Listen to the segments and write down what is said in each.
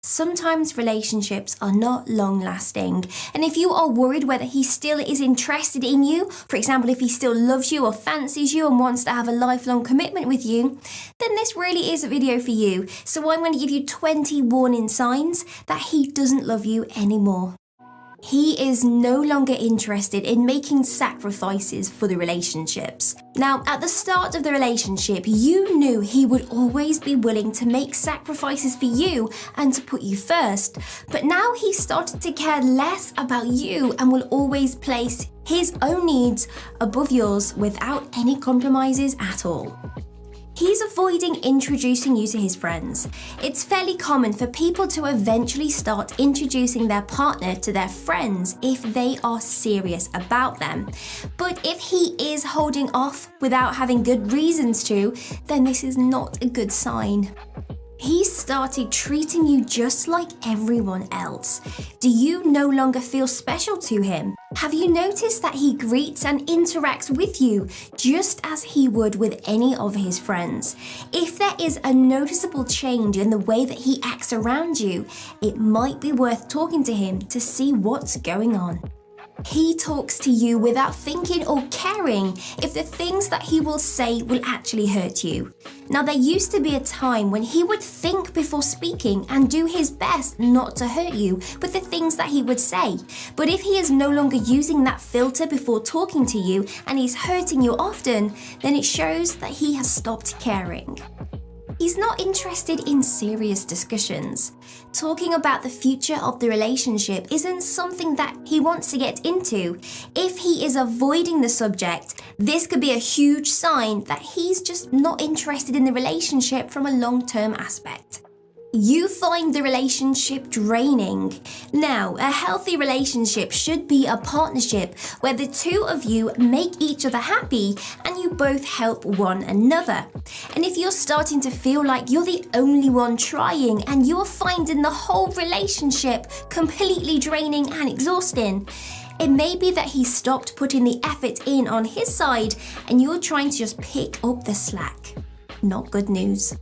Sometimes relationships are not long lasting, and if you are worried whether he still is interested in you, for example if he still loves you or fancies you and wants to have a lifelong commitment with you, then this really is a video for you. So I'm going to give you 20 warning signs that he doesn't love you anymore. He is no longer interested in making sacrifices for the relationships. Now, at the start of the relationship, you knew he would always be willing to make sacrifices for you and to put you first. But now he's started to care less about you and will always place his own needs above yours without any compromises at all. He's avoiding introducing you to his friends. It's fairly common for people to eventually start introducing their partner to their friends if they are serious about them. But if he is holding off without having good reasons to, then this is not a good sign. He's started treating you just like everyone else. Do you no longer feel special to him? Have you noticed that he greets and interacts with you just as he would with any of his friends? If there is a noticeable change in the way that he acts around you, it might be worth talking to him to see what's going on. He talks to you without thinking or caring if the things that he will say will actually hurt you. Now, there used to be a time when he would think before speaking and do his best not to hurt you with the things that he would say. But if he is no longer using that filter before talking to you and he's hurting you often, then it shows that he has stopped caring. He's not interested in serious discussions. Talking about the future of the relationship isn't something that he wants to get into. If he is avoiding the subject, this could be a huge sign that he's just not interested in the relationship from a long-term aspect. You find the relationship draining. Now, a healthy relationship should be a partnership where the two of you make each other happy and you both help one another. And if you're starting to feel like you're the only one trying and you're finding the whole relationship completely draining and exhausting, it may be that he stopped putting the effort in on his side and you're trying to just pick up the slack. Not good news.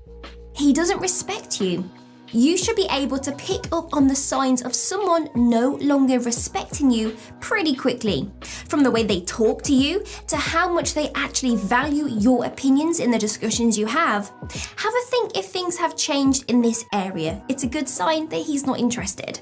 He doesn't respect you. You should be able to pick up on the signs of someone no longer respecting you pretty quickly. From the way they talk to you to how much they actually value your opinions in the discussions you have. Have a think if things have changed in this area. It's a good sign that he's not interested.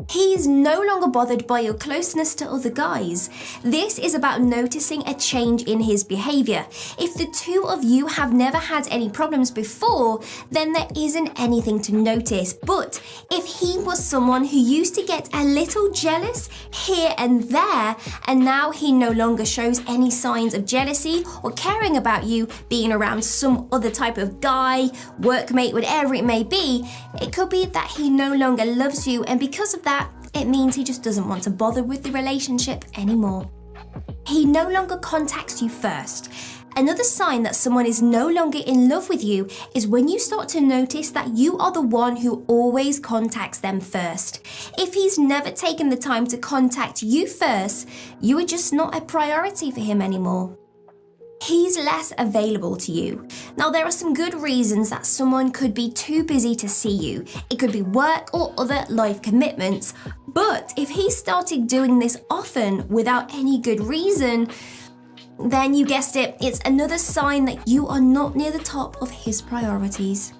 He's no longer bothered by your closeness to other guys. This is about noticing a change in his behaviour. If the two of you have never had any problems before, then there isn't anything to notice. But if he was someone who used to get a little jealous here and there, and now he no longer shows any signs of jealousy or caring about you being around some other type of guy, workmate, whatever it may be, it could be that he no longer loves you, and because of that, it means he just doesn't want to bother with the relationship anymore. He no longer contacts you first. Another sign that someone is no longer in love with you is when you start to notice that you are the one who always contacts them first. If he's never taken the time to contact you first, you are just not a priority for him anymore. He's less available to you. Now, there are some good reasons that someone could be too busy to see you. It could be work or other life commitments. But if he started doing this often without any good reason, then you guessed it, it's another sign that you are not near the top of his priorities.